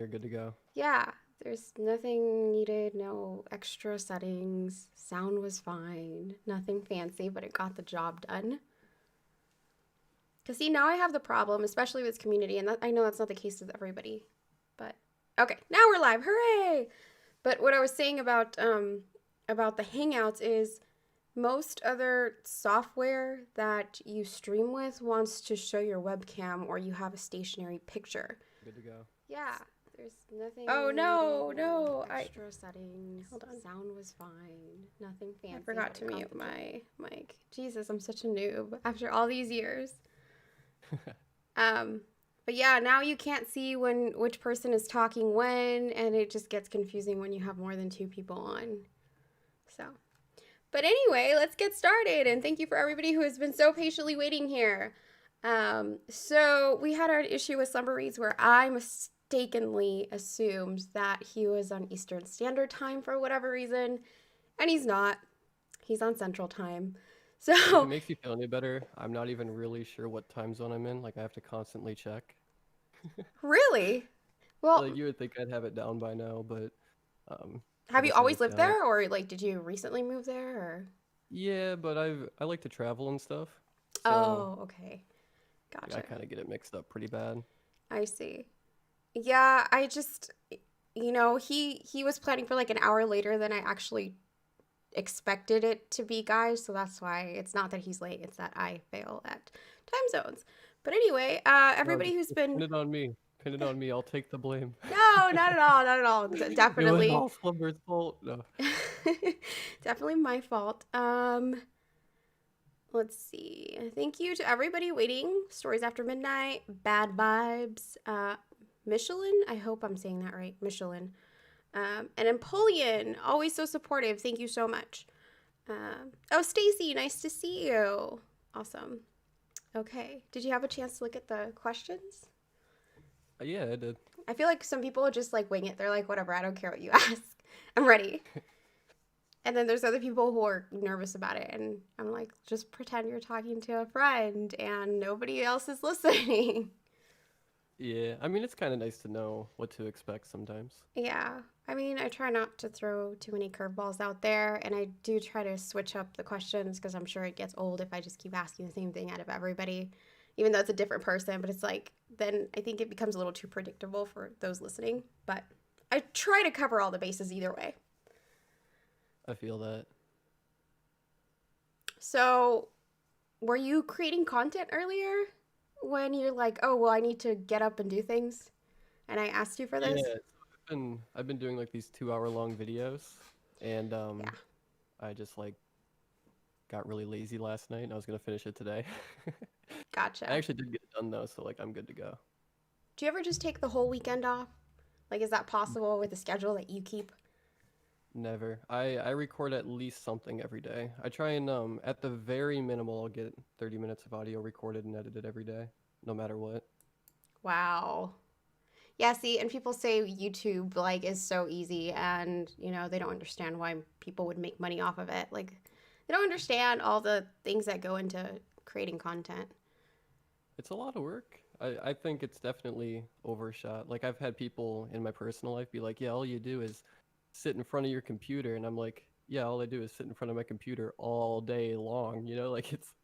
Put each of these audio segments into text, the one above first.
You're good to go. Yeah, there's nothing needed, no extra settings. Sound was fine, nothing fancy, but it got the job done. Because, see, now I have the problem, especially with community, and I know that's not the case with everybody. But, okay, now we're live. Hooray! But what I was saying about the Hangouts is most other software that you stream with wants to show your webcam or you have a stationary picture. Good to go. Yeah, there's nothing Oh needed, no, no no. I extra settings. hold on. Sound was fine, nothing I fancy, forgot but to it got mute the job. my mic. Jesus, I'm such a noob after all these years. Um, but yeah, now you can't see when which person is talking when, and it just gets confusing when you have more than two people on. So, but anyway, let's get started, and thank you for everybody who has been so patiently waiting here. So we had our issue with Slumber Reads where I mistakenly assumed that he was on Eastern Standard Time for whatever reason, and he's not. He's on Central Time. If it So, makes you feel any better, I'm not even really sure what time zone I'm in. Like I have to constantly check. really? Like Well, you would think I'd have it down by now, but um, I have you guess I always just lived don't. there, or like did you recently move there, or? Yeah, but I like to travel and stuff, so Oh, okay. yeah, I Gotcha. kind of get it mixed up pretty bad. I see. Yeah, I just he was planning for like an hour later than I actually expected it to be, guys, so that's why it's not that he's late, it's that I fail at time zones. But anyway, No, everybody who's just pin been it on me. Pin it on me. I'll take the blame. no, not at all, not at all. It was Definitely all Slumber's fault. No. definitely my fault. Let's see. Thank you to everybody waiting. Stories After Midnight, Bad Vibes, Michelin. I hope I'm saying that right. Michelin. And Empoleon, always so supportive. Thank you so much. Oh, Stacy, nice to see you. Awesome. Okay. Did you have a chance to look at the questions? Yeah, I did. I feel like some people just like wing it. They're like, whatever, I don't care what you ask. I'm ready. And then there's other people who are nervous about it. And I'm like, just pretend you're talking to a friend and nobody else is listening. Yeah, I mean it's kind of nice to know what to expect sometimes. Yeah. I mean, I try not to throw too many curveballs out there. And I do try to switch up the questions because I'm sure it gets old if I just keep asking the same thing out of everybody, even though it's a different person. But it's like, then I think it becomes a little too predictable for those listening. But I try to cover all the bases either way. I feel that. So, were you creating content earlier when you're like, oh, well, I need to get up and do things? And I asked you for Yeah, this? so I've been doing like these 2 hour long videos, and Yeah, I just like got really lazy last night, and I was gonna finish it today. I gotcha. actually did get it done though, so like I'm good to go. Do you ever just take the whole weekend off? Like, is that possible with the schedule that you keep? Never. I record at least something every day. I try and at the very minimal I'll get 30 minutes of audio recorded and edited every day, no matter what. Wow. Yeah, see, and people say YouTube like is so easy and, they don't understand why people would make money off of it. Like they don't understand all the things that go into creating content. It's a lot of work. I think it's definitely overshot. Like I've had people in my personal life be like, "Yeah, all you do is sit in front of your computer," and I'm like, "Yeah, all I do is sit in front of my computer all day long." You know, like it's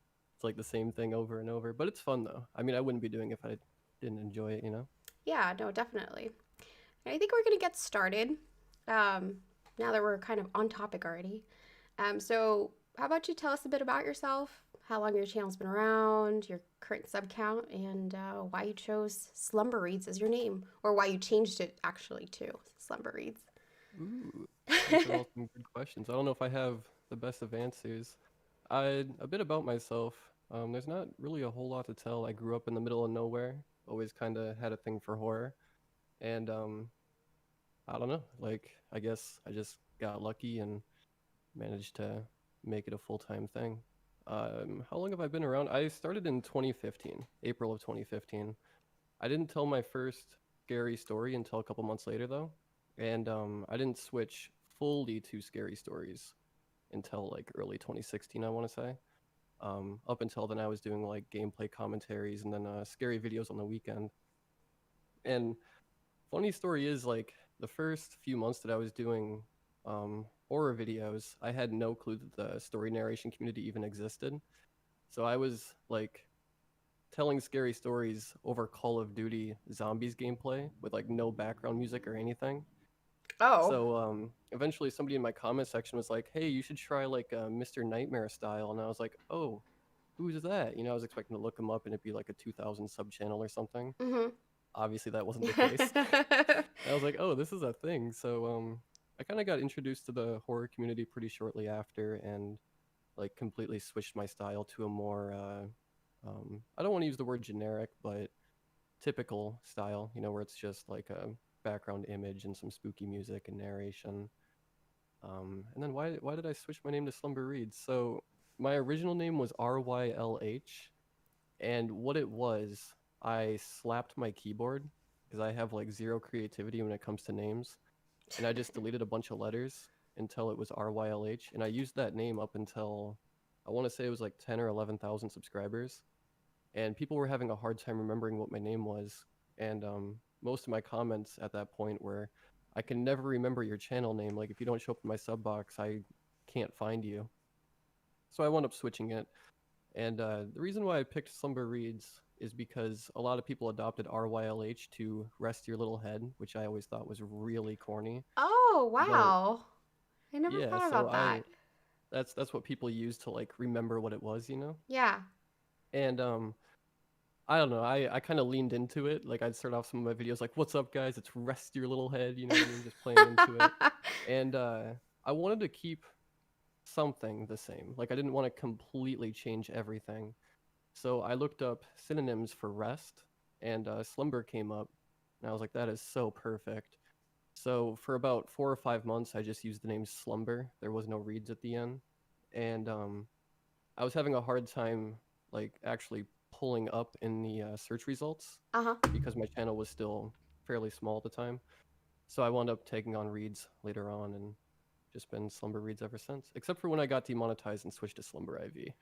like the same thing over and over. But it's fun though. I mean, I wouldn't be doing it if I didn't enjoy it. You know. Yeah, no, definitely. And I think we're going to get started um, now that we're kind of on topic already. So, how about you tell us a bit about yourself, how long your channel's been around, your current sub count, and why you chose Slumber Reads as your name, or why you changed it actually to Slumber Reads? Ooh, those are all some good questions. I don't know if I have the best of answers. A bit about myself. There's not really a whole lot to tell. I grew up in the middle of nowhere. Always kind of had a thing for horror, and I don't know. Like I guess I just got lucky and managed to make it a full-time thing. How long have I been around? I started in 2015, April of 2015. I didn't tell my first scary story until a couple months later though, and I didn't switch fully to scary stories until like early 2016, I want to say. Up until then, I was doing like gameplay commentaries and then scary videos on the weekend. And funny story is like the first few months that I was doing horror videos, I had no clue that the story narration community even existed. So I was like telling scary stories over Call of Duty Zombies gameplay with like no background music or anything. Oh. So eventually somebody in my comment section was like, "Hey, you should try like Mr. Nightmare style." And I was like, "Oh, who's that?" You know, I was expecting to look him up and it'd be like a 2000 sub channel or something. Mm-hmm. Obviously that wasn't the case. And I was like, "Oh, this is a thing." So I kind of got introduced to the horror community pretty shortly after and like completely switched my style to a more I don't want to use the word generic, but typical style, you know, where it's just like a background image and some spooky music and narration. And then why did I switch my name to Slumber Reads? So my original name was RYLH, and what it was, I slapped my keyboard because I have like zero creativity when it comes to names, and I just deleted a bunch of letters until it was RYLH, and I used that name up until I want to say it was like 10 or 11,000 subscribers, and people were having a hard time remembering what my name was, and most of my comments at that point were, "I can never remember your channel name. Like if you don't show up in my sub box, I can't find you." So I wound up switching it, and the reason why I picked Slumber Reads is because a lot of people adopted RYLH to rest your little head, which I always thought was really corny. Oh, But wow. I never yeah, thought so about I that. that's what people use to like remember what it was, you know? Yeah. And I don't know, I kind of leaned into it. Like I'd start off some of my videos like, "What's up guys? It's rest your little head," you know what I mean? Just playing into it. And I wanted to keep something the same. Like I didn't want to completely change everything. So I looked up synonyms for rest, and slumber came up, and I was like, that is so perfect. So for about 4 or 5 months, I just used the name Slumber. There was no reads at the end, and I was having a hard time like actually pulling up in the search results Uh-huh. because my channel was still fairly small at the time. So I wound up taking on reads later on and just been Slumber Reads ever since, except for when I got demonetized and switched to Slumber IV.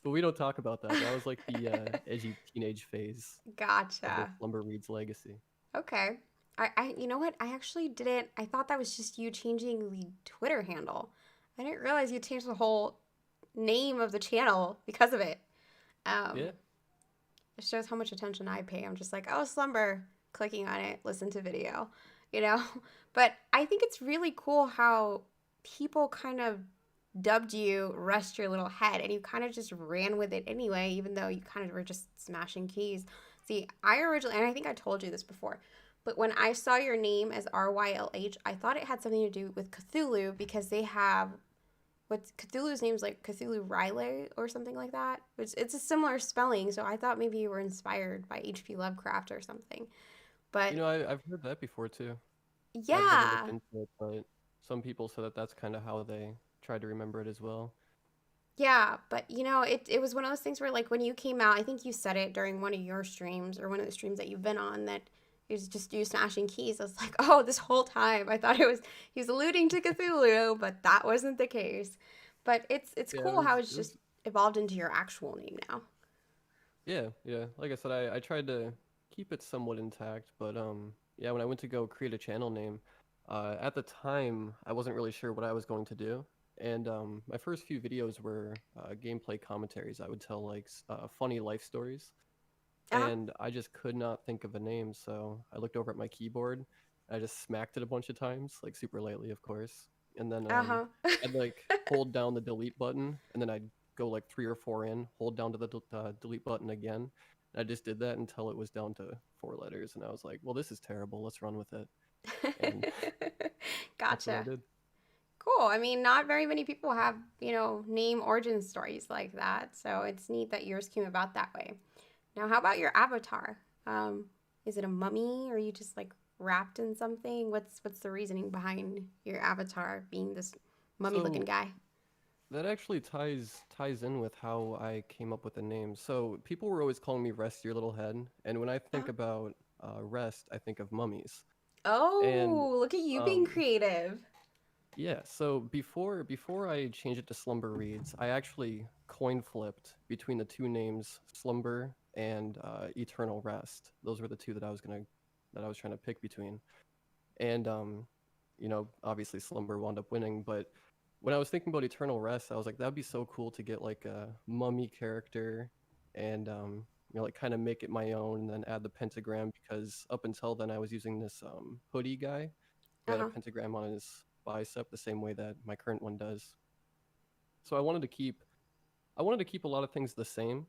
But we don't talk about that. That was like the edgy teenage phase of the Gotcha. Slumber Reads legacy. Okay. You know what? I actually didn't. I thought that was just you changing the Twitter handle. I didn't realize you changed the whole name of the channel because of it. Um, Yeah, it shows how much attention I pay. I'm just like, oh, Slumber, clicking on it, listen to video, you know? But I think it's really cool how people kind of dubbed you Rest Your Little Head and you kind of just ran with it anyway, even though you kind of were just smashing keys. See, I originally, and I think I told you this before, but when I saw your name as RYLH, I thought it had something to do with Cthulhu because they have what's Cthulhu's name's like Cthulhu Riley or something like that. It's a similar spelling, so I thought maybe you were inspired by H.P. Lovecraft or something. you But know, I've heard that before too. I've never looked yeah, into it, but some people said that that's kind of how they tried to remember it as well. yeah, but it was one of those things where like when you came out, I think you said it during one of your streams or one of the streams that you've been on that it was just you smashing keys. I was like, oh, this whole time I thought it was he was alluding to Cthulhu, but that wasn't the case. But it's Yeah, cool how it it's was just evolved into your actual name now. yeah, yeah. Like I said, I tried to keep it somewhat intact, but yeah, when I went to go create a channel name, at the time I wasn't really sure what I was going to do, and my first few videos were gameplay commentaries. I would tell like funny life stories, Uh huh. and I just could not think of a name, so I looked over at my keyboard. I just smacked it a bunch of times, like super lightly, of course, and then Uh huh. I'd like hold down the delete button, and then I'd go like 3 or 4 in, hold down to the delete button again. And I just did that until it was down to 4 letters, and I was like, "Well, this is terrible. Let's run with it." And that's what I Gotcha. did. Cool. I mean, not very many people have, name origin stories like that. So it's neat that yours came about that way. Now, how about your avatar? Um, is it a mummy or are you just like wrapped in something? What's the reasoning behind your avatar being this mummy looking So guy? that actually ties in with how I came up with the name. So people were always calling me Rest Your Little Head, and when I think Uh, about rest, I think of mummies. And oh, look at you being um, creative. yeah, so before I changed it to Slumber Reads, I actually coin flipped between the two names Slumber and Eternal Rest. Those were the two that I was gonna that I was trying to pick between. And obviously Slumber wound up winning, but when I was thinking about Eternal Rest, I was like, that'd be so cool to get like a mummy character and like kind of make it my own and then add the pentagram because up until then I was using this hoodie guy who Uh had a huh. pentagram on his bicep the same way that my current one does. So I wanted to keep a lot of things the same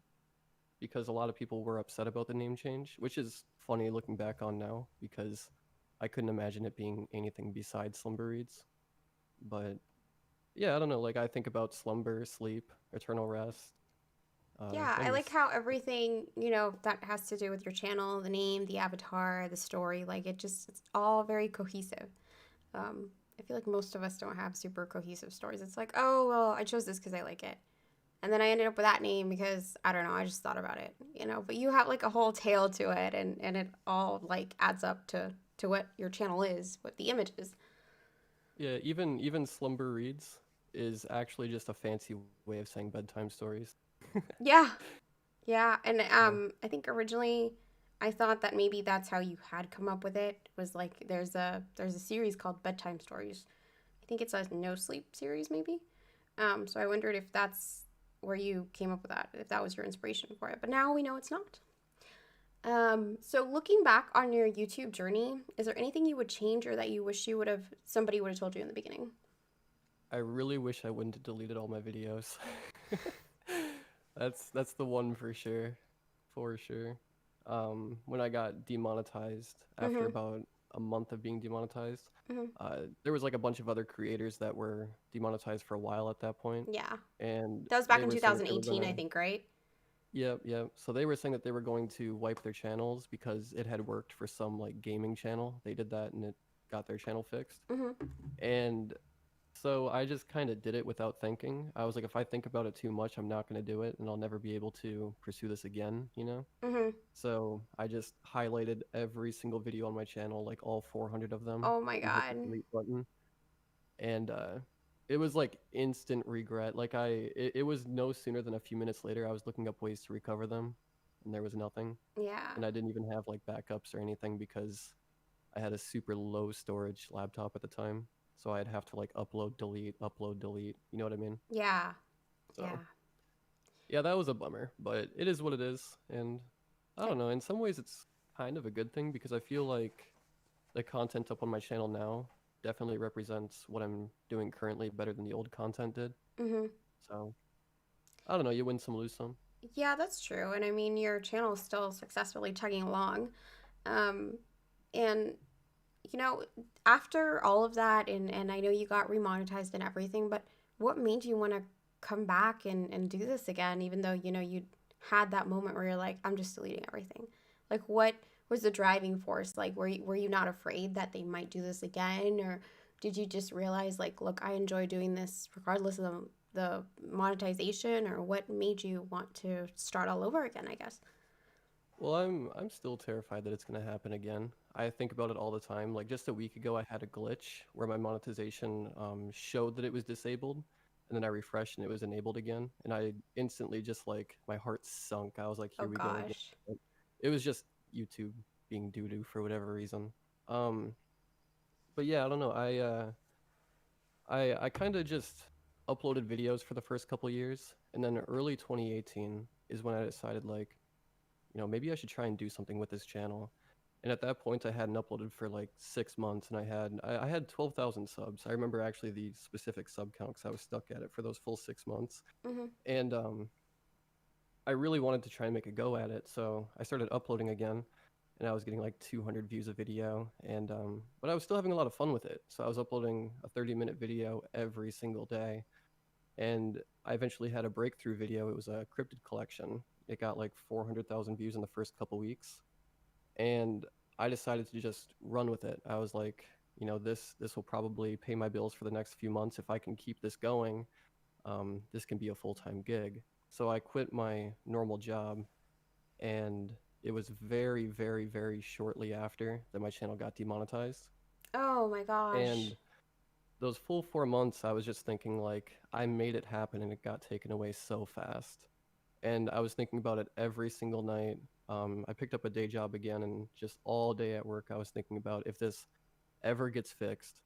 because a lot of people were upset about the name change, which is funny looking back on now because I couldn't imagine it being anything besides Slumber Reads. But yeah, I don't know. Like I think about slumber, sleep, eternal rest. Yeah, I like Anyways, how everything, that has to do with your channel, the name, the avatar, the story, like it's all very cohesive. I feel like most of us don't have super cohesive stories. It's like, oh, well, I chose this because I like it. And then I ended up with that name because, I don't know, I just thought about it. But you have like a whole tale to it, and it all like adds up to what your channel is, what the image is. yeah, even slumber reads is actually just a fancy way of saying bedtime stories. Yeah, yeah. And Yeah. I think originally I thought that maybe that's how you had come up with it. Was like there's a series called Bedtime Stories. I think it's a no sleep series maybe. So I wondered if that's where you came up with that, if that was your inspiration for it. But now we know it's not. So looking back on your YouTube journey, is there anything you would change or that you wish somebody would have told you in the beginning? I really wish I wouldn't have deleted all my videos. That's the one for sure. For sure. When I got demonetized after Mm-hmm. about a month of being demonetized, Mm-hmm. there was like a bunch of other creators that were demonetized for a while at that point, Yeah. and That was back they in were saying that they were 2018, I gonna. think, right? Yep, yep. So they were saying that they were going to wipe their channels because it had worked for some like gaming channel. They did that and it got their channel fixed. Mm-hmm. And so I just kind of did it without thinking. I was like, if I think about it too much, I'm not going to do it and I'll never be able to pursue this again. Mm-hmm. So I just highlighted every single video on my channel, like all 400 of them, Oh my and hit the God. delete button. And it was like instant regret. Like it was no sooner than a few minutes later, I was looking up ways to recover them, and there was nothing. Yeah. And I didn't even have like backups or anything because I had a super low storage laptop at the time. So I'd have to like upload, delete, upload, delete. You know what I mean? Yeah. Yeah. So yeah, that was a bummer, but it is what it is. And I Okay. don't know, in some ways it's kind of a good thing because I feel like the content up on my channel now definitely represents what I'm doing currently better than the old content did. Mm-hmm. So I don't know, you win some, lose some. Yeah, that's true. And I mean, your channel is still successfully chugging along. Um, and you know, after all of that, and I know you got remonetized and everything, but what made you want to come back and do this again, even though, you had that moment where you're like, I'm just deleting everything? Like, what was the driving force? Like, were you not afraid that they might do this again? Or did you just realize, like, look, I enjoy doing this regardless of the monetization? Or what made you want to start all over again, I guess? Well, I'm still terrified that it's gonna happen again. I think about it all the time. Like just a week ago, I had a glitch where my monetization showed that it was disabled, and then I refreshed and it was enabled again, and I instantly just like my heart sunk. I was like, Oh, here we go again. gosh. But it was just YouTube being doo doo for whatever reason. Um, but yeah, I don't know. I kind of just uploaded videos for the first couple years, and then early 2018 is when I decided like maybe I should try and do something with this channel. And at that point, I hadn't uploaded for like 6 months, and I had 12,000 subs. I remember actually the specific sub count because I was stuck at it for those full 6 months. Mm-hmm. And I really wanted to try and make a go at it, so I started uploading again, and I was getting like 200 views a video, and but I was still having a lot of fun with it. So I was uploading a 30-minute video every single day, and I eventually had a breakthrough video. It was a cryptid collection. It got like 400,000 views in the first couple weeks, and I decided to just run with it. I was like, this will probably pay my bills for the next few months if I can keep this going. This can be a full-time gig. So I quit my normal job, and it was very, very, very shortly after that my channel got demonetized. Oh my gosh. And those full 4 months, I was just thinking like I made it happen, and it got taken away so fast. And I was thinking about it every single night. I picked up a day job again, and just all day at work, I was thinking about if this ever gets fixed,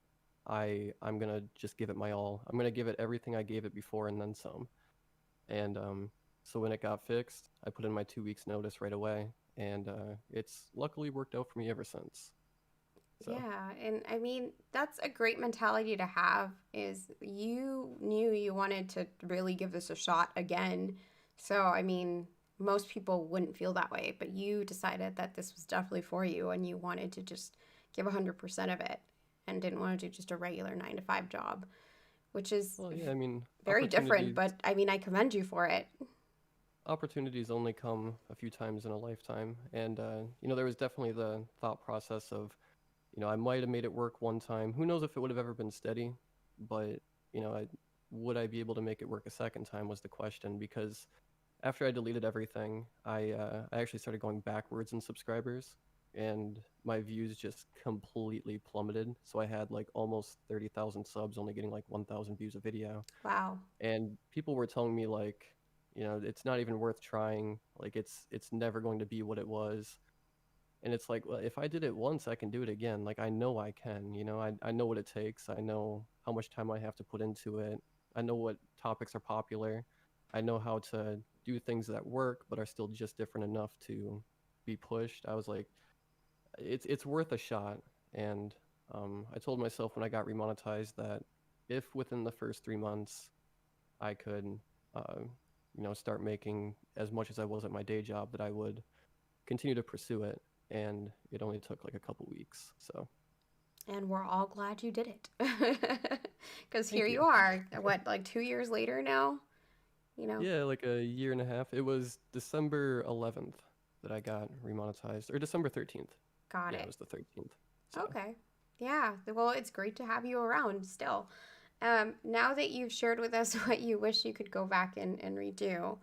I'm gonna just give it my all. I'm gonna give it everything I gave it before and then some. And so when it got fixed, I put in my 2 weeks notice right away, and it's luckily worked out for me ever since. So Yeah, and I mean, that's a great mentality to have is you knew you wanted to really give this a shot again. So, I mean, most people wouldn't feel that way, but you decided that this was definitely for you and you wanted to just give 100% of it and didn't want to do just a regular 9 to 5 job, which is well, yeah, I mean, very different, but I mean, I commend you for it. opportunities only come a few times in a lifetime, and there was definitely the thought process of, I might have made it work one time. Who knows if it would have ever been steady, but would I be able to make it work a second time was the question. Because after I deleted everything, I actually started going backwards in subscribers, and my views just completely plummeted. So I had like almost 30,000 subs, only getting like 1,000 views a video, Wow. and people were telling me like, it's not even worth trying. Like it's never going to be what it was. And it's like, well, if I did it once, I can do it again. Like I know I can. I know what it takes. I know how much time I have to put into it. I know what topics are popular. I know how to do things that work but are still just different enough to be pushed. I was like, it's worth a shot. And I told myself when I got remonetized that if within the first 3 months I could, start making as much as I was at my day job, that I would continue to pursue it. And it only took like a couple weeks. So And we're all glad you did it. Because here thank you. you are, what, like 2 years later now? You know, Yeah, like a year and a half. It was December 11th that I got remonetized, or December 13th. got Yeah, it it. was the 13th. So Okay. Yeah. Well, it's great to have you around still. Now that you've shared with us what you wish you could go back and redo,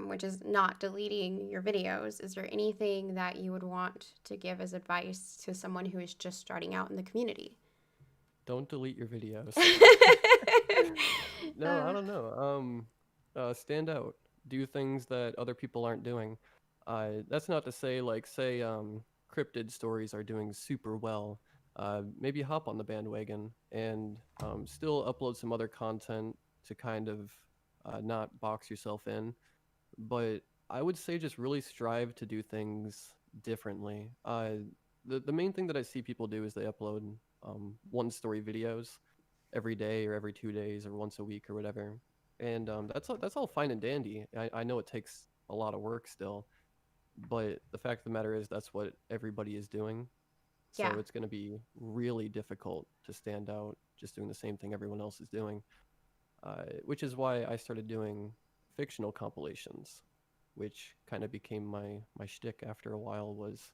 which is not deleting your videos, is there anything that you would want to give as advice to someone who is just starting out in the community? don't delete your videos. No, I uh, don't know. Stand out. Do things that other people aren't doing. That's not to say like say cryptid stories are doing super well. Maybe hop on the bandwagon and still upload some other content to kind of not box yourself in. But I would say just really strive to do things differently. The main thing that I see people do is they upload one story videos every day or every 2 days or once a week or whatever. And that's all fine and dandy. I know it takes a lot of work still, but the fact of the matter is that's what everybody is doing. yeah. So it's going to be really difficult to stand out just doing the same thing everyone else is doing. Which is why I started doing fictional compilations, which kind of became my shtick after a while. Was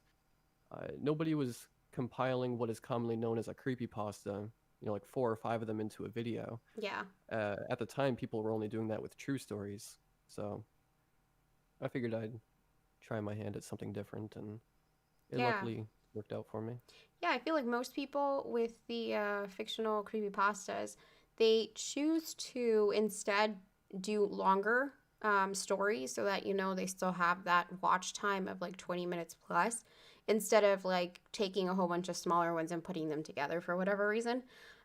nobody was compiling what is commonly known as a creepypasta, like 4 or 5 of them into a video. Yeah. At the time, people were only doing that with true stories. So I figured I'd try my hand at something different, and it Yeah. luckily worked out for me. Yeah, I feel like most people with the fictional creepypastas, they choose to instead do longer stories so that, they still have that watch time of like 20 minutes plus instead of like taking a whole bunch of smaller ones and putting them together for whatever reason.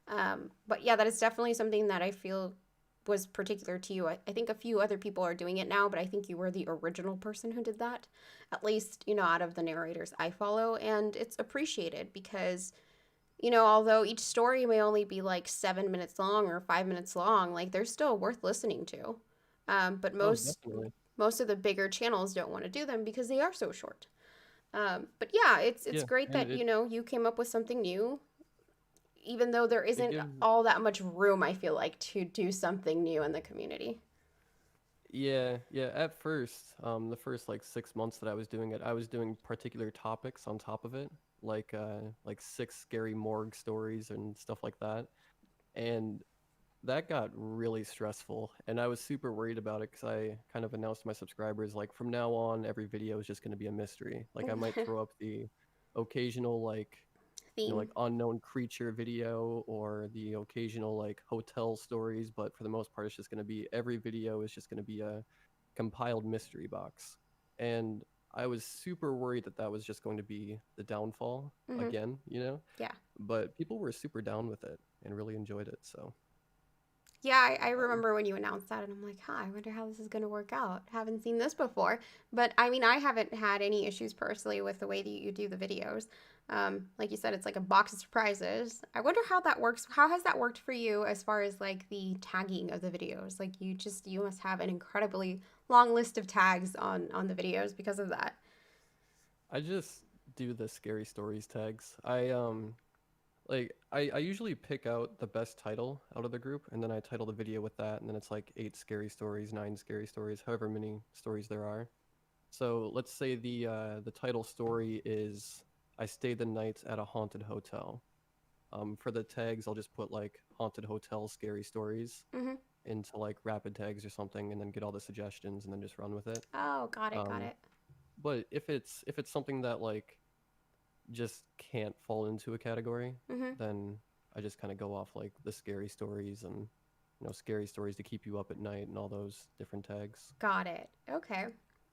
But yeah, that is definitely something that I feel was particular to you. I think a few other people are doing it now, but I think you were the original person who did that, at least, out of the narrators I follow. And it's appreciated because, although each story may only be like 7 minutes long or 5 minutes long, like they're still worth listening to. But Oh, most definitely. most of the bigger channels don't want to do them because they are so short. But yeah, it's Yeah, great and that you came up with something new, even though there it isn't gives. all that much room. I feel like to do something new in the community. Yeah, yeah. At first, the first like 6 months that I was doing it, I was doing particular topics on top of it, like 6 scary morgue stories and stuff like that. And that got really stressful, and I was super worried about it because I kind of announced to my subscribers like from now on, every video is just going to be a mystery. Like I might throw up the occasional like Theme. like unknown creature video or the occasional like hotel stories, but for the most part, it's just going to be every video is just going to be a compiled mystery box. And I was super worried that that was just going to be the downfall Hmm. again, you know? Yeah. But people were super down with it and really enjoyed it. So, Yeah, I um, remember when you announced that, and I'm like, huh, I wonder how this is going to work out. Haven't seen this before. But I mean, I haven't had any issues personally with the way that you do the videos. Like you said, it's like a box of surprises. I wonder how that works. How has that worked for you as far as like the tagging of the videos? Like you must have an incredibly long list of tags on the videos because of that. I just do the scary stories tags. I usually pick out the best title out of the group, and then I title the video with that, and then it's like 8 scary stories, 9 scary stories, however many stories there are. So let's say the title story is I stayed the night at a haunted hotel. For the tags, I'll just put like haunted hotel scary stories Mm-hmm. into like rapid tags or something, and then get all the suggestions, and then just run with it. Oh, got it, got Um, it. but if it's something that like just can't fall into a category, Mm-hmm. then I just kind of go off like the scary stories and scary stories to keep you up at night and all those different tags. Got it. Okay.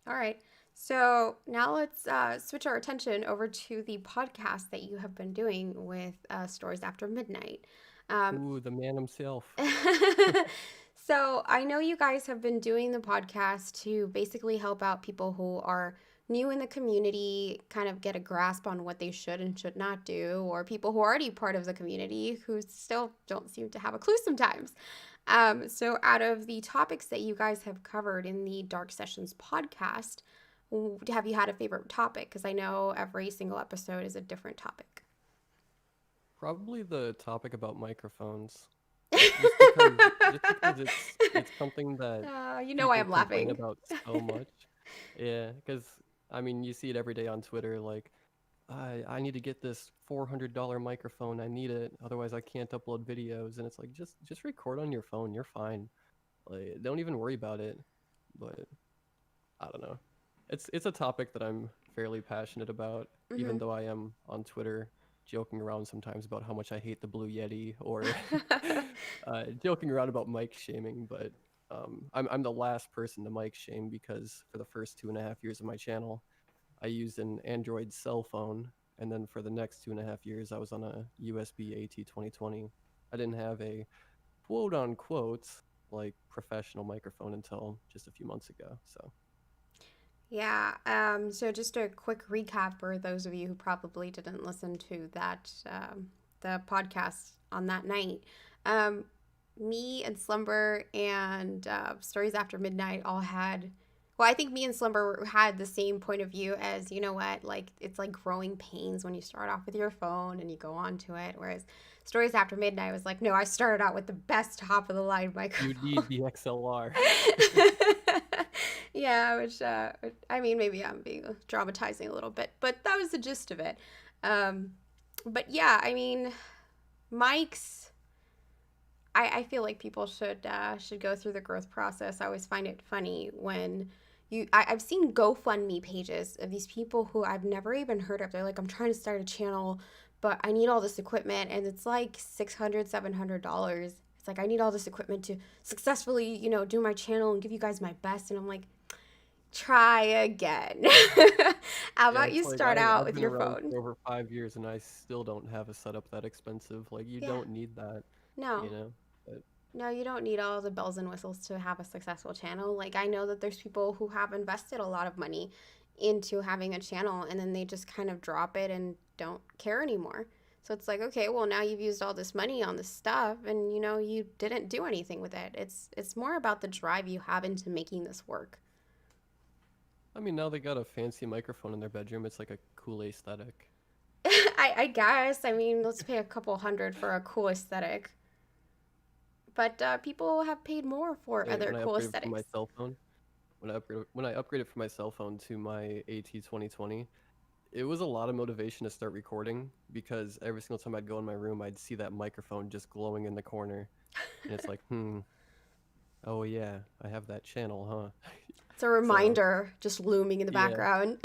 All right. So now let's switch our attention over to the podcast that you have been doing with Stories After Midnight. Um, Ooh, the man himself. so I know you guys have been doing the podcast to basically help out people who are new in the community, kind of get a grasp on what they should and should not do, or people who are already part of the community who still don't seem to have a clue sometimes. So, out of the topics that you guys have covered in the Dark Sessions podcast, have you had a favorite topic? Because I know every single episode is a different topic. Probably the topic about microphones. Just because it's something that You know why people I'm complain laughing. about so much. Yeah, because I mean you see it every day on Twitter like I need to get this $400 microphone. I need it, otherwise I can't upload videos. And it's like just record on your phone. You're fine. Like don't even worry about it. But I don't know. It's a topic that I'm fairly passionate about, Hmm. even though I am on Twitter joking around sometimes about how much I hate the Blue Yeti or joking around about mic shaming. But I'm the last person to mic shame because for the first 2.5 years of my channel, I used an Android cell phone, and then for the next 2.5 years, I was on a USB AT 2020. I didn't have a quote unquote like professional microphone until just a few months ago. So. Yeah. So just a quick recap for those of you who probably didn't listen to that the podcast on that night. Um, Me and Slumber and Stories After Midnight all had. Well, I think me and Slumber had the same point of view as you know what, like it's like growing pains when you start off with your phone and you go on to it. Whereas Stories After Midnight was like, no, I started out with the best top of the line You microphone. need the XLR. Yeah, which I mean, maybe I'm being dramatizing a little bit, but that was the gist of it. Um, but yeah, I mean, mics. I feel like people should go through the growth process. I always find it funny when I've seen GoFundMe pages of these people who I've never even heard of. They're like, I'm trying to start a channel, but I need all this equipment, and it's like $600, $700. It's like I need all this equipment to successfully, do my channel and give you guys my best. And I'm like, try again. How Yeah, about you it's like start out I've with been your around phone? for over 5 years and I still don't have a setup that expensive. Like you Yeah, don't need that, you no. know. But No, you don't need all the bells and whistles to have a successful channel. Like, I know that there's people who have invested a lot of money into having a channel and then they just kind of drop it and don't care anymore. So it's like, okay, well, now you've used all this money on this stuff and you didn't do anything with it. It's more about the drive you have into making this work. I mean, now they got a fancy microphone in their bedroom. It's like a cool aesthetic. I guess. I mean, let's pay a couple hundred for a cool aesthetic. But people have paid more for Hey, other when I cool upgraded from my aesthetics. cell phone, when I upgraded from my cell phone to my AT 2020, it was a lot of motivation to start recording because every single time I'd go in my room, I'd see that microphone just glowing in the corner, and it's like, oh yeah, I have that channel, huh? It's a So reminder just looming in the yeah. background.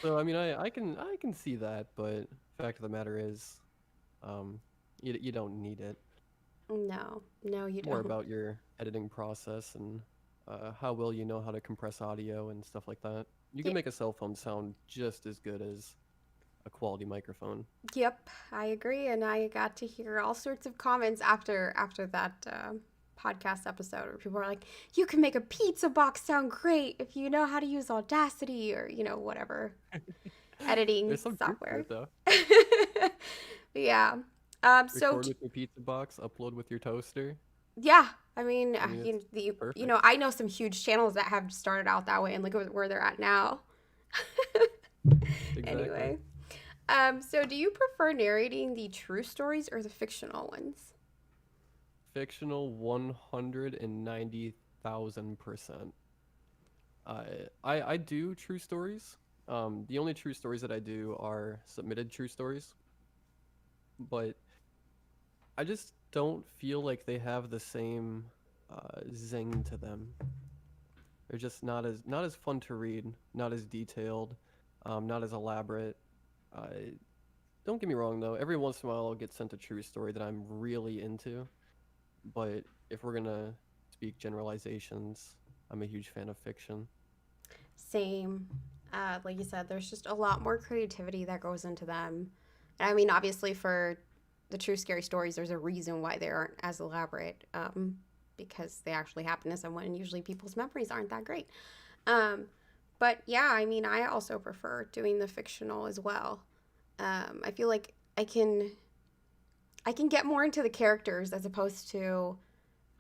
So I mean, I can see that, but fact of the matter is, um, you don't need it. No, no, you More don't. about your editing process and how well you know how to compress audio and stuff like that. You can Y- make a cell phone sound just as good as a quality microphone. Yep, I agree, and I got to hear all sorts of comments after that podcast episode where people are like, "You can make a pizza box sound great if you know how to use Audacity or whatever editing There's some truth to software." it though. Yeah. So Record with your pizza box, upload with your toaster. yeah, I mean, I mean, it's perfect. I know some huge channels that have started out that way and look at where they're at now. Exactly. Anyway, so do you prefer narrating the true stories or the fictional ones? Fictional 190,000%. I do true stories. The only true stories that I do are submitted true stories, but I just don't feel like they have the same zing to them. They're just not as fun to read, not as detailed, not as elaborate. Don't get me wrong though. Every once in a while, I'll get sent a true story that I'm really into. But if we're gonna speak generalizations, I'm a huge fan of fiction. Same. Like you said, there's just a lot more creativity that goes into them. And I mean, obviously, for the true scary stories, there's a reason why they aren't as elaborate, because they actually happen to someone, and usually people's memories aren't that great. Um, but yeah, I mean, I also prefer doing the fictional as well. I feel like I can get more into the characters as opposed to,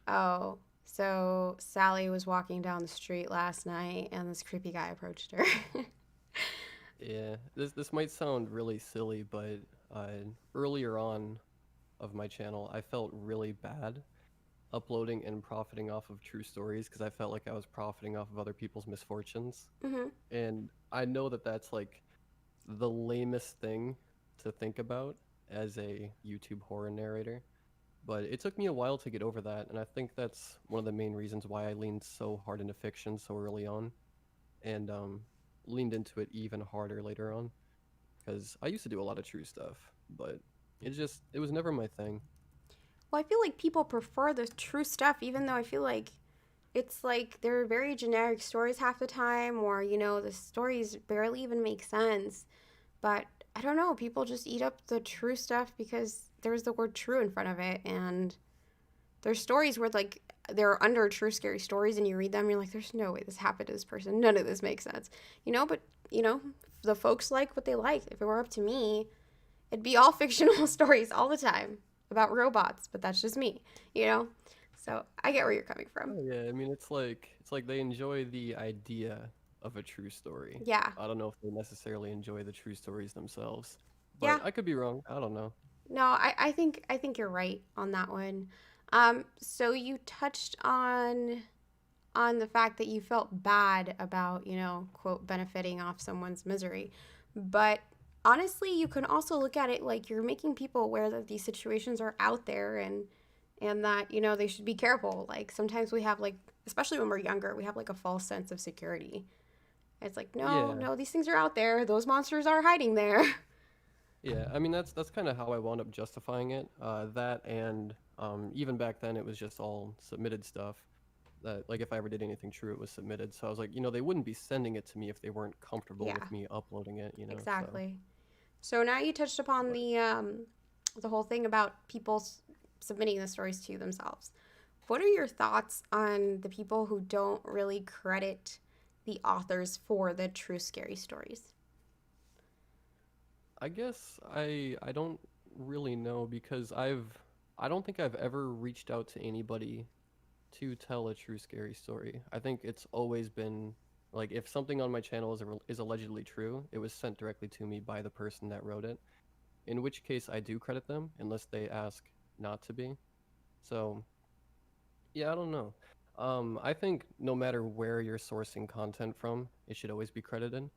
oh, so Sally was walking down the street last night and this creepy guy approached her. Yeah, this might sound really silly, but earlier on of my channel, I felt really bad uploading and profiting off of true stories because I felt like I was profiting off of other people's misfortunes. Hmm. And I know that that's like the lamest thing to think about as a YouTube horror narrator. But it took me a while to get over that, and I think that's one of the main reasons why I leaned so hard into fiction so early on, and leaned into it even harder later on. Because I used to do a lot of true stuff, but it was never my thing. Well, I feel like people prefer the true stuff, even though I feel like it's like they're very generic stories half the time, or, the stories barely even make sense. But I don't know, people just eat up the true stuff because there's the word true in front of it. And there's stories where, like, they're under true scary stories, and you read them, you're like, there's no way this happened to this person. None of this makes sense. But, you know, the folks like what they like. If it were up to me, it'd be all fictional stories all the time about robots, but that's just me, you know? So I get where you're coming from. Oh yeah, I mean it's like they enjoy the idea of a true story. Yeah. I don't know if they necessarily enjoy the true stories themselves, Yeah. but I could be wrong. I don't know. No, I think you're right on that one. So you touched on the fact that you felt bad about, quote, benefiting off someone's misery. But honestly, you can also look at it like you're making people aware that these situations are out there, and that, they should be careful. Like sometimes we have, like, especially when we're younger, we have like a false sense of security. It's like, no, Yeah, no, these things are out there. Those monsters are hiding there. yeah. I mean that's kind of how I wound up justifying it. That and even back then it was just all submitted stuff. That like if I ever did anything true, it was submitted. So I was like, they wouldn't be sending it to me if they weren't comfortable Yeah, with me uploading it. So. exactly. So now you touched upon But the whole thing about people submitting the stories to themselves. What are your thoughts on the people who don't really credit the authors for the true scary stories? I guess I don't really know because I don't think I've ever reached out to anybody to tell a true scary story. I think it's always been like if something on my channel is allegedly true, it was sent directly to me by the person that wrote it. In which case I do credit them unless they ask not to be. So, yeah, I don't know. I think no matter where you're sourcing content from, it should always be credited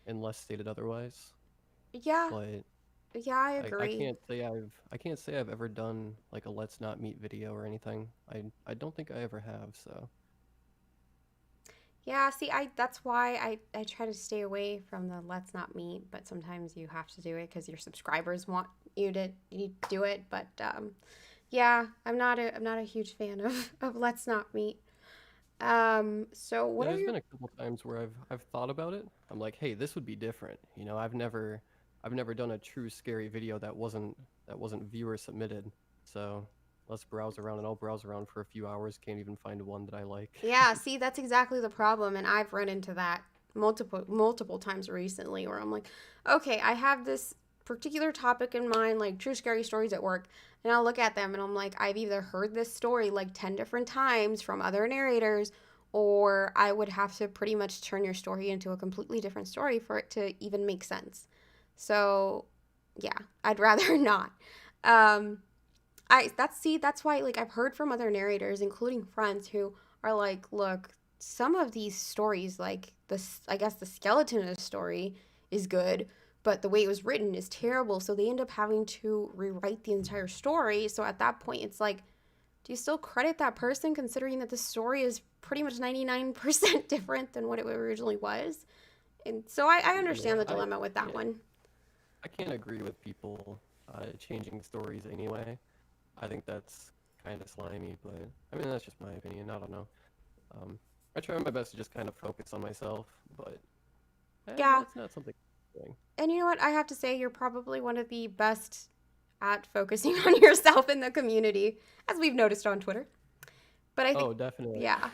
unless stated otherwise. Yeah, But yeah, I I agree. can't say I've ever done like a let's not meet video or anything. I don't think I ever have, so Yeah, see, I that's why I try to stay away from the let's not meet, but sometimes you have to do it because your subscribers want you to do it. But yeah, I'm not a huge fan of let's not meet. So what Yeah, are there's your been a couple times where I've thought about it. I'm like, hey, this would be different. You know, I've never done a true scary video that wasn't viewer submitted. So let's browse around, and I'll browse around for a few hours. Can't even find one that I like. Yeah, see, that's exactly the problem, and I've run into that multiple times recently where I'm like, okay, I have this particular topic in mind, like true scary stories at work, and I'll look at them and I'm like, I've either heard this story like 10 different times from other narrators, or I would have to pretty much turn your story into a completely different story for it to even make sense. So, yeah, I'd rather not. Um, that's why like I've heard from other narrators, including friends who are like, look, some of these stories, like this, I guess the skeleton of the story is good, but the way it was written is terrible. So they end up having to rewrite the entire story. So at that point, it's like, do you still credit that person considering that the story is pretty much 99% different than what it originally was? And so I understand Yeah, the dilemma with that can't one. I can't agree with people changing stories anyway. I think that's kind of slimy, but I mean that's just my opinion. I don't know. Um, I try my best to just kind of focus on myself, but Yeah. that's not something I'm doing. And you know what? I have to say, you're probably one of the best at focusing on yourself in the community, as we've noticed on Twitter. But I think, Oh, definitely. yeah,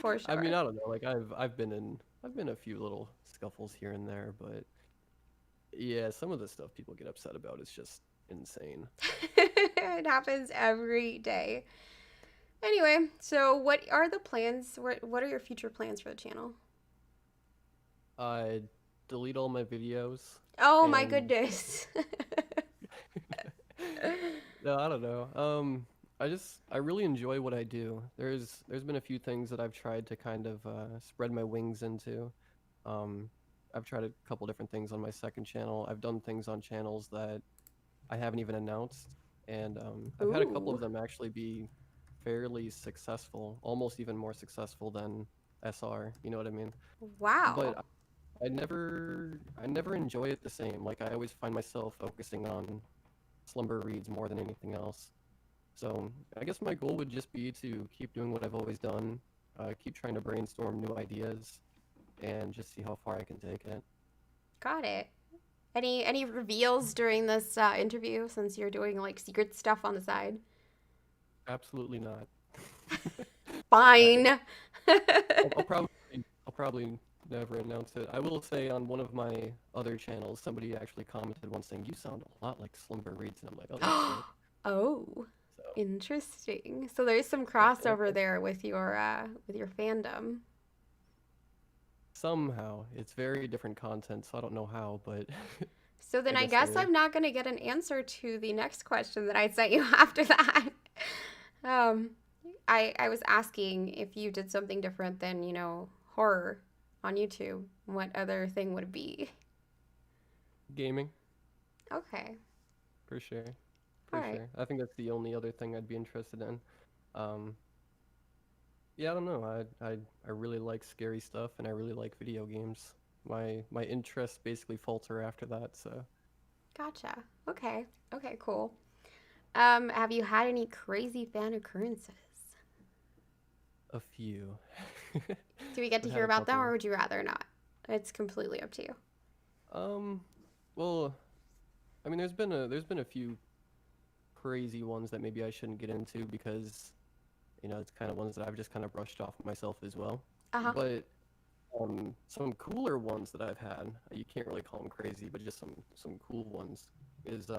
for I mean, sure. I don't know. Like I've been in a few little scuffles here and there, but yeah, some of the stuff people get upset about is just insane. It happens every day. Anyway, so what are the plans? What are your future plans for the channel? I delete all my videos Oh my and goodness. no, I don't know. I really enjoy what I do. There's been a few things that I've tried to kind of spread my wings into. Um, I've tried a couple different things on my second channel. I've done things on channels that I haven't even announced, and I've had a couple Ooh, of them actually be fairly successful, almost even more successful than SR. You know what I mean? wow. But I never enjoy it the same. Like I always find myself focusing on Slumber reads more than anything else. So I guess my goal would just be to keep doing what I've always done, keep trying to brainstorm new ideas, and just see how far I can take it. Got it. Any reveals during this interview since you're doing like secret stuff on the side? Absolutely not. I, Fine. I'll probably never announce it. I will say on one of my other channels, somebody actually commented once saying, "You sound a lot like Slumber Reads," and I'm like, "Oh, that's sick." Oh, So interesting. So there's some yeah, crossover there with your fandom. somehow it's very different content, so I don't know how, but So then I I guess guess there is. I'm not gonna get an answer to the next question that I sent you after that. Um, I was asking if you did something different than, horror on YouTube, what other thing would it be? Gaming. Okay. For sure. All For right. sure. I think that's the only other thing I'd be interested in. Um, yeah, I don't know. I really like scary stuff and I really like video games. My interests basically falter after that, so Gotcha. Okay. Okay, cool. Have you had any crazy fan occurrences? a few. Do we get to I've hear had a about them or couple. would you rather not? It's completely up to you. Um, well, I mean there's been a few crazy ones that maybe I shouldn't get into because, it's kind of ones that I've just kind of brushed off myself as well. Uh huh. But some cooler ones that I've had, you can't really call them crazy, but just some cool ones is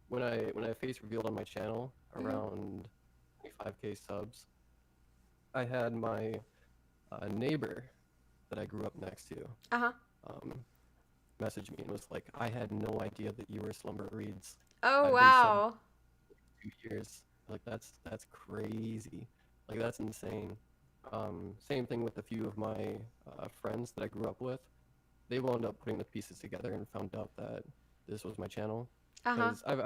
when I face revealed on my channel Mm-hmm. around 25K subs, I had my neighbor that I grew up next to Uh huh. um, message me and was like, "I had no idea that you were Slumber Reads. Oh I've been subbed wow. 2 years." Like that's crazy. Like that's insane. Same thing with a few of my friends that I grew up with. They wound up putting the pieces together and found out that this was my channel Uh huh. because I've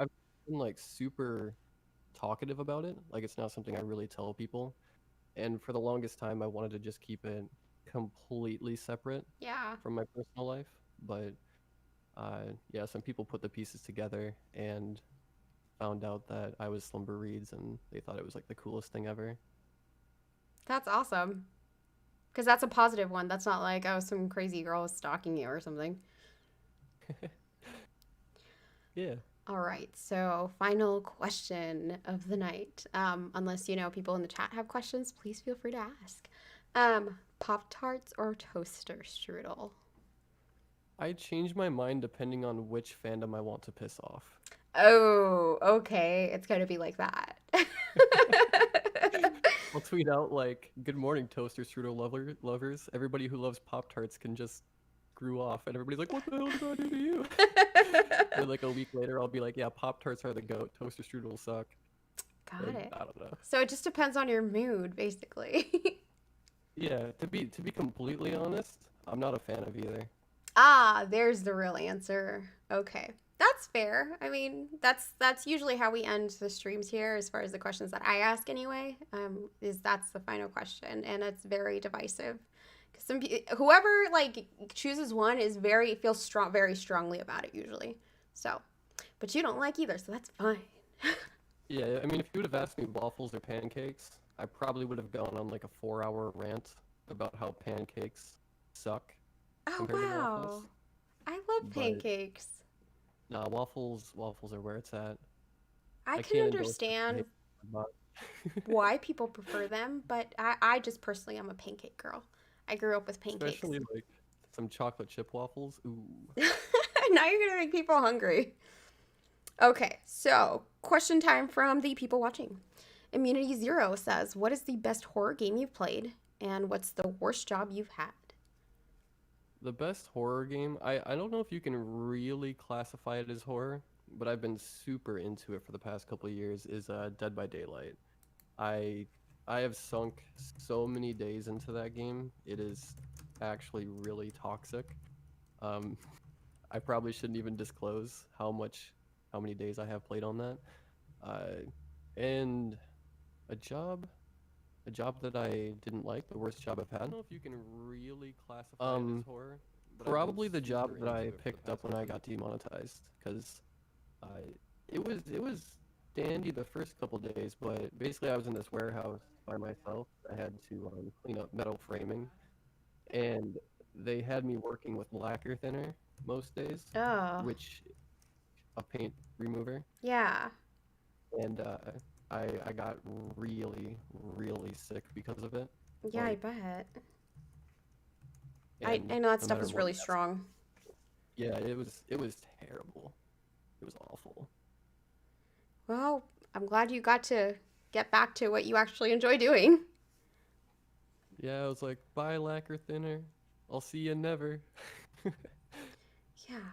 been like super talkative about it. Like it's not something I really tell people. And for the longest time, I wanted to just keep it completely separate Yeah. from my personal life. But yeah, some people put the pieces together and found out that I was Slumber Reads, and they thought it was like the coolest thing ever. That's awesome. Because that's a positive one. That's not like, oh, some crazy girl is stalking you or something. Yeah. All right. So, final question of the night. Unless, people in the chat have questions, please feel free to ask. Pop Tarts or toaster strudel? I change my mind depending on which fandom I want to piss off. Oh, okay. It's going to be like that. I'll tweet out like, "Good morning, toaster strudel lovers. Everybody who loves Pop Tarts can just screw off." And everybody's like, "What the hell did I do to you?" And like a week later, I'll be like, "Yeah, Pop Tarts are the goat. Toaster strudels suck." Got And it. I don't know. So it just depends on your mood, basically. Yeah, to be completely honest, I'm not a fan of either. Ah, there's the real answer. Okay. That's fair. I mean, that's usually how we end the streams here as far as the questions that I ask anyway. Is that's the final question and it's very divisive. Cuz whoever like chooses one is feels strong very strongly about it usually. So, but you don't like either, so that's fine. Yeah, I mean, if you would have asked me waffles or pancakes, I probably would have gone on like a 4-hour rant about how pancakes suck Oh, compared to wow. waffles. I love But pancakes. nah, waffles are where it's at. I I can can't endorse the understand behavior, but why people prefer them, but I just personally am a pancake girl. I grew up with pancakes. especially like some chocolate chip waffles. Ooh. Now you're gonna make people hungry. Okay, so question time from the people watching. Immunity Zero says, "What is the best horror game you've played, and what's the worst job you've had?" The best horror game, I don't know if you can really classify it as horror, but I've been super into it for the past couple of years, is Dead by Daylight. I I have sunk so many days into that game. It is actually really toxic. Um, I probably shouldn't even disclose how many days I have played on that. Uh, and a job, a job that I didn't like, the worst job I've had. I don't know if you can really classify it as horror, but probably the job that I picked up when I got demonetized, because uh, it was dandy the first couple days, but basically I was in this warehouse by myself. I had to clean up metal framing, and they had me working with lacquer thinner most days, Oh, which a paint remover, yeah. and I got really sick because of it. Yeah, I Like, bet. and I know that no stuff matter is what, really strong. yeah, it was terrible. It was awful. Well, I'm glad you got to get back to what you actually enjoy doing. Yeah, I was like, bye lacquer thinner. I'll see you never. Yeah.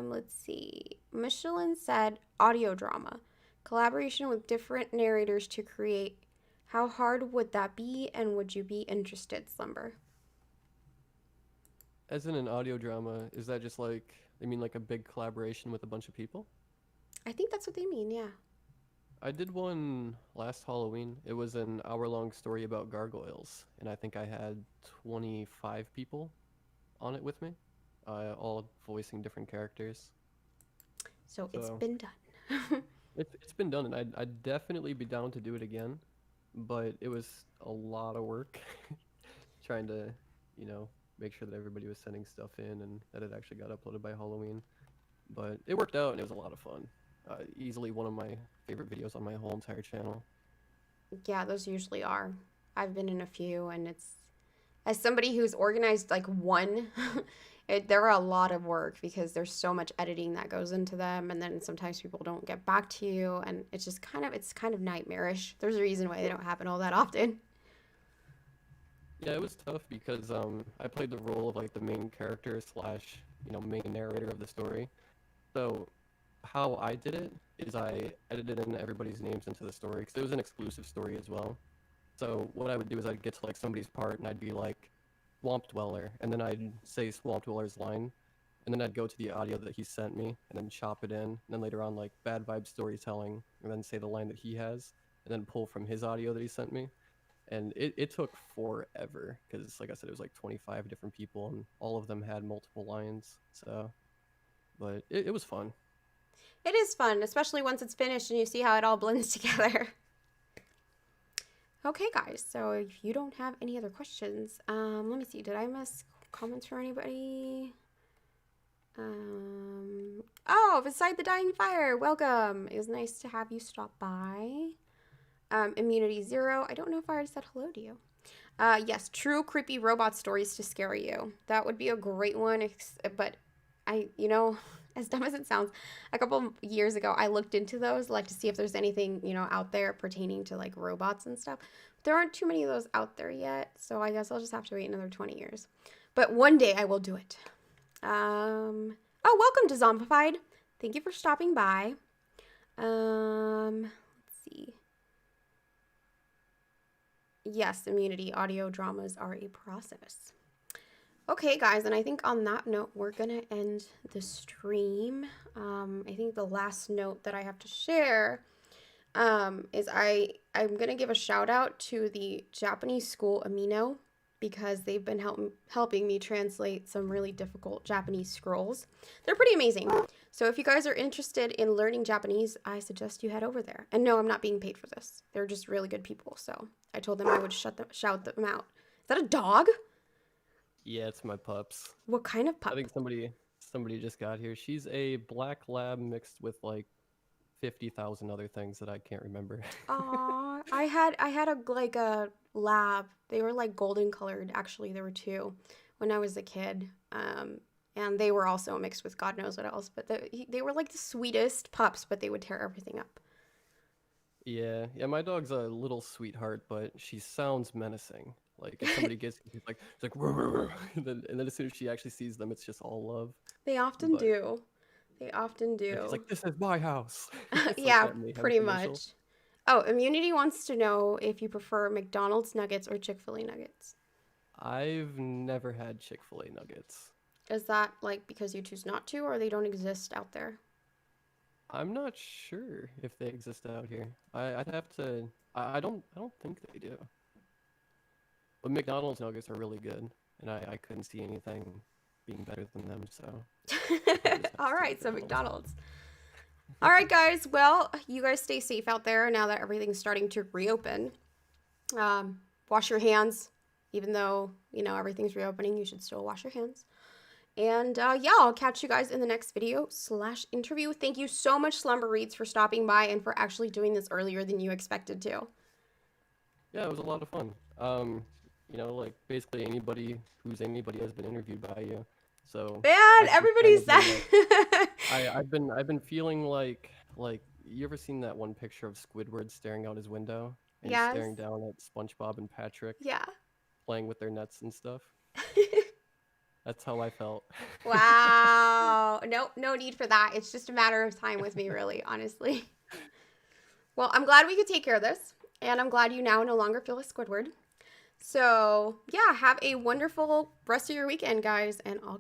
Let's see. Michelin said audio drama, collaboration with different narrators to create. How hard would that be, and would you be interested, Slumber? As in an audio drama, is that just like, I mean, like a big collaboration with a bunch of people? I think that's what they mean, yeah. I did one last Halloween. It was an hour-long story about gargoyles, and I think I had 25 people on it with me, all voicing different characters. So it's So been done. it's been done, and I'd definitely be down to do it again, but it was a lot of work trying to, you know, make sure that everybody was sending stuff in and that it actually got uploaded by Halloween. But it worked out, and it was a lot of fun. Easily one of my favorite videos on my whole entire channel. Yeah, those usually are. I've been in a few, and it's as somebody who's organized like one, they're a lot of work because there's so much editing that goes into them, and then sometimes people don't get back to you, and it's kind of nightmarish. There's a reason why they don't happen all that often. Yeah, it was tough because I played the role of like the main character slash main narrator of the story. So how I did it is I edited in everybody's names into the story because it was an exclusive story as well. So what I would do is I'd get to like somebody's part and I'd be like Swamp Dweller, and then I'd say Swamp Dweller's line, and then I'd go to the audio that he sent me and then chop it in, and then later on like Bad Vibe Storytelling, and then say the line that he has, and then pull from his audio that he sent me. And it took forever because like I said, it was like 25 different people and all of them had multiple lines. So, but it was fun. It is fun, especially once it's finished and you see how it all blends together. Okay, guys. So if you don't have any other questions, let me see. Did I miss comments from anybody? Oh, Beside the Dying Fire, welcome. It was nice to have you stop by. Immunity Zero. I don't know if I already said hello to you. Yes, true creepy robot stories to scare you. That would be a great one, but as dumb as it sounds, a couple years ago, I looked into those, like to see if there's anything, out there pertaining to like robots and stuff. There aren't too many of those out there yet, so I guess I'll just have to wait another 20 years. But one day I will do it. Oh, welcome to Zombified. Thank you for stopping by. Let's see. Yes, immunity audio dramas are a process. Okay, guys, and I think on that note, we're gonna end the stream. I think the last note that I have to share is I'm gonna give a shout out to the Japanese school Amino because they've been helping me translate some really difficult Japanese scrolls. They're pretty amazing. So if you guys are interested in learning Japanese, I suggest you head over there. And no, I'm not being paid for this. They're just really good people. So I told them I would shout them out. Is that a dog? Yeah, it's my pups. What kind of pup? I think somebody just got here. She's a black lab mixed with like 50,000 other things that I can't remember. Aw, I had a lab. They were like golden colored. Actually, there were two when I was a kid. And they were also mixed with God knows what else. But they were like the sweetest pups, but they would tear everything up. Yeah, my dog's a little sweetheart, but she sounds menacing. Like if somebody gets, she's like, "Rrr, rrr, rrr," and then as soon as she actually sees them, it's just all love. They often But do. They often and she's do. like, "This is my house." It's like Yeah, that Mayhem pretty commercial. much. Oh, Immunity wants to know if you prefer McDonald's nuggets or Chick-fil-A nuggets. I've never had Chick-fil-A nuggets. Is that like because you choose not to or they don't exist out there? I'm not sure if they exist out here. I'd have to. I don't think they do. But McDonald's nuggets are really good, and I couldn't see anything being better than them. So All right, so McDonald's. All right, guys. Well, you guys stay safe out there now that everything's starting to reopen. Wash your hands. Even though, everything's reopening, you should still wash your hands. And yeah, I'll catch you guys in the next video/interview. Thank you so much, Slumber Reads, for stopping by and for actually doing this earlier than you expected to. yeah, it was a lot of fun. Like basically anybody has been interviewed by you. So Man, I've just kind everybody of been said. I've been feeling like you ever seen that one picture of Squidward staring out his window and he's Yes. staring down at SpongeBob and Patrick Yeah. playing with their nets and stuff? That's how I felt. Wow. No need for that. It's just a matter of time with me, really, honestly. Well, I'm glad we could take care of this, and I'm glad you now no longer feel like Squidward. So, yeah, have a wonderful rest of your weekend, guys, and I'll